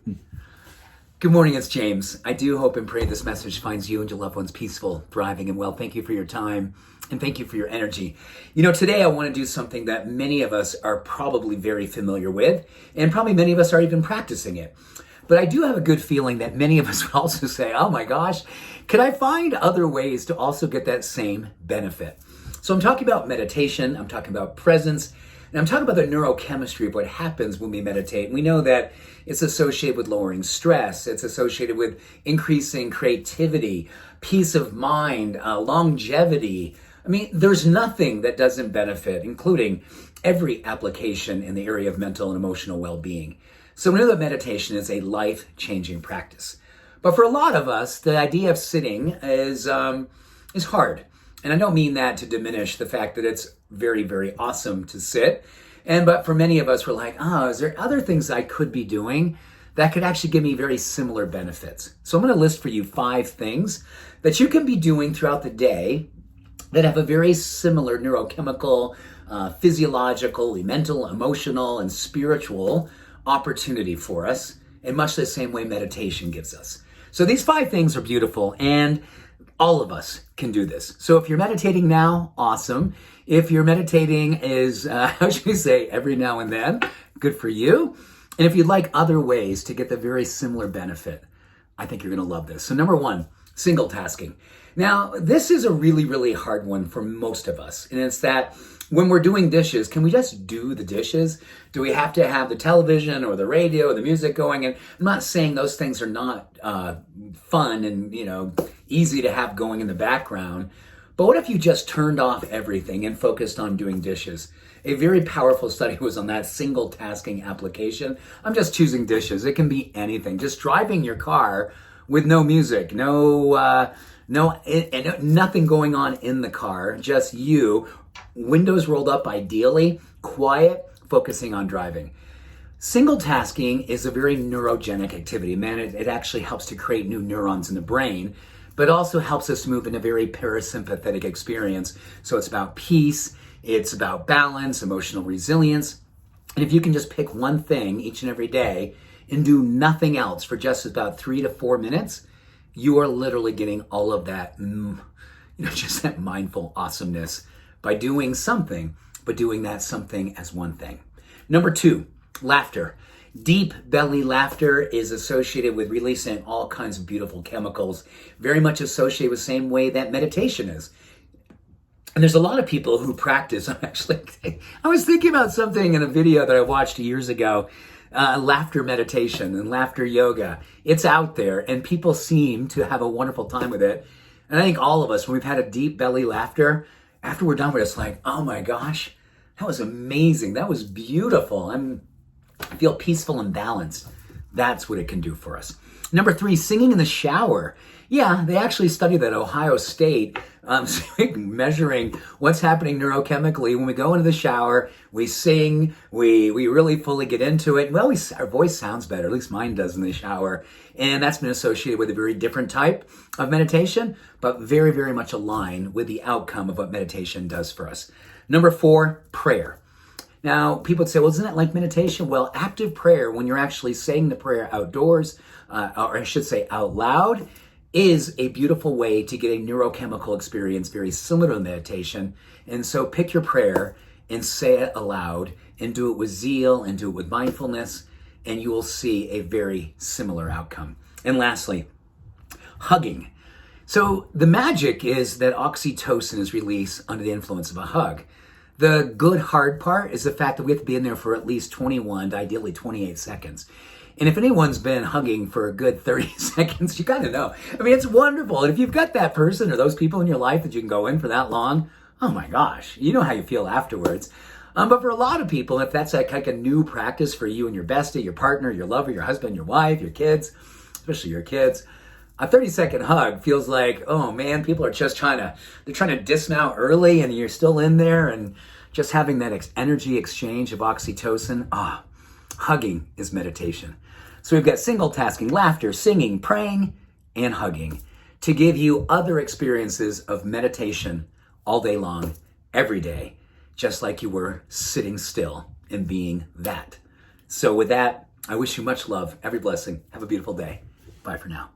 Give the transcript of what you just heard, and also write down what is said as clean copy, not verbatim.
Good morning, it's James. I do hope and pray this message finds you and your loved ones peaceful, thriving, and well. Thank you for your time and thank you for your energy. You know, today I want to do something that many of us are probably very familiar with, and probably many of us are even practicing it. But I do have a good feeling that many of us would also say, oh my gosh, could I find other ways to also get that same benefit? So I'm talking about meditation, I'm talking about presence, and I'm talking about the neurochemistry of what happens when we meditate. And we know that it's associated with lowering stress. It's associated with increasing creativity, peace of mind, longevity. I mean, there's nothing that doesn't benefit, including every application in the area of mental and emotional well-being. So we know that meditation is a life-changing practice. But for a lot of us, the idea of sitting is hard. And I don't mean that to diminish the fact that it's very, very awesome to sit. But for many of us, we're like, is there other things I could be doing that could actually give me very similar benefits? So I'm going to list for you 5 things that you can be doing throughout the day that have a very similar neurochemical, physiological, mental, emotional, and spiritual opportunity for us, in much the same way meditation gives us. So these 5 things are beautiful, and all of us can do this. So if you're meditating now, awesome. If you're meditating is, how should we say, every now and then, good for you. And if you'd like other ways to get the very similar benefit, I think you're going to love this. So number 1, single tasking. Now, this is a really, really hard one for most of us. And it's that when we're doing dishes, can we just do the dishes? Do we have to have the television or the radio or the music going? And I'm not saying those things are not fun and, easy to have going in the background. But what if you just turned off everything and focused on doing dishes? A very powerful study was on that single tasking application. I'm just choosing dishes. It can be anything. Just driving your car with no music, nothing going on in the car, just you, windows rolled up ideally, quiet, focusing on driving. Single tasking is a very neurogenic activity. Man, it actually helps to create new neurons in the brain, but also helps us move in a very parasympathetic experience. So it's about peace, it's about balance, emotional resilience. And if you can just pick one thing each and every day and do nothing else for just about 3 to 4 minutes, you are literally getting all of that, just that mindful awesomeness by doing something, but doing that something as one thing. Number 2, laughter. Deep belly laughter is associated with releasing all kinds of beautiful chemicals, very much associated with the same way that meditation is. And there's a lot of people who practice. I was thinking about something in a video that I watched years ago, laughter meditation and laughter yoga. It's out there and people seem to have a wonderful time with it. And I think all of us, when we've had a deep belly laughter, after we're done with it, it's like, oh my gosh, that was amazing. That was beautiful. I feel peaceful and balanced. That's what it can do for us. Number 3, singing in the shower. Yeah, they actually studied that at Ohio State, measuring what's happening neurochemically. When we go into the shower, we sing, we really fully get into it. Well, our voice sounds better, at least mine does in the shower. And that's been associated with a very different type of meditation, but very, very much aligned with the outcome of what meditation does for us. Number 4, prayer. Now, people would say, well, isn't it like meditation? Well, active prayer, when you're actually saying the prayer outdoors, or I should say out loud, is a beautiful way to get a neurochemical experience very similar to meditation. And so pick your prayer and say it aloud and do it with zeal and do it with mindfulness, and you will see a very similar outcome. And lastly, hugging. So the magic is that oxytocin is released under the influence of a hug. The good hard part is the fact that we have to be in there for at least 21 to ideally 28 seconds. And if anyone's been hugging for a good 30 seconds, you kind of know. I mean, it's wonderful. And if you've got that person or those people in your life that you can go in for that long, oh my gosh, you know how you feel afterwards. But for a lot of people, if that's like a new practice for you and your bestie, your partner, your lover, your husband, your wife, your kids, especially your kids, a 30-second hug feels like, oh man, people are just they're trying to dismount early and you're still in there, and just having that energy exchange of oxytocin. Hugging is meditation. So we've got single tasking, laughter, singing, praying, and hugging to give you other experiences of meditation all day long, every day, just like you were sitting still and being that. So with that, I wish you much love, every blessing. Have a beautiful day. Bye for now.